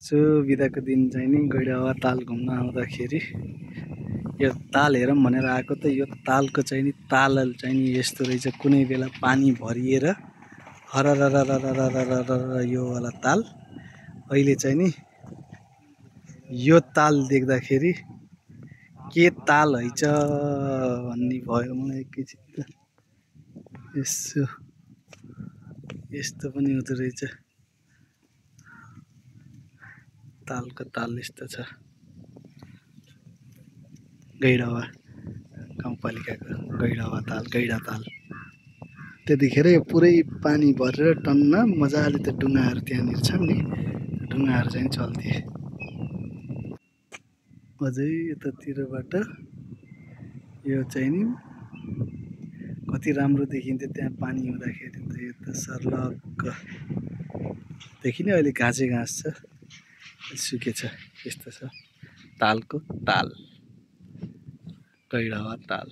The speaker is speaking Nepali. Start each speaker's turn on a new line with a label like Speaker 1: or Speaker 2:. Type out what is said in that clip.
Speaker 1: सो बिदाको दिन चाहिँ नि गैडावा ताल घुम्न आउँदाखेरि यो ताल हेरौँ भनेर आएको त यो तालको चाहिँ नि ताल चाहिँ नि यस्तो रहेछ। कुनै बेला पानी भरिएर हररररररररर यो वाला ताल अहिले चाहिँ नि यो ताल देख्दाखेरि के ताल हैछ भन्ने भयो मलाई एकैछिन त। यसो यस्तो पनि हुँदो रहेछ। तालको ताल यस्तो छ। गैडावा गाउँपालिकाको गैडावा ताल गैडा ताल। त्यतिखेर यो पुरै पानी भरेर टन्न मजाले त डुङ्गाहरू त्यहाँनिर छन् नि, डुङ्गाहरू चाहिँ चल्थे। अझै यतातिरबाट यो चाहिँ नि कति राम्रो देखिन्थ्यो त्यहाँ पानी हुँदाखेरि त। यो त सर्लक्क देखिने अहिले घाँसे घाँस छ, सुकेछ। यस्तो छ तालको ताल, गैडावा ताल।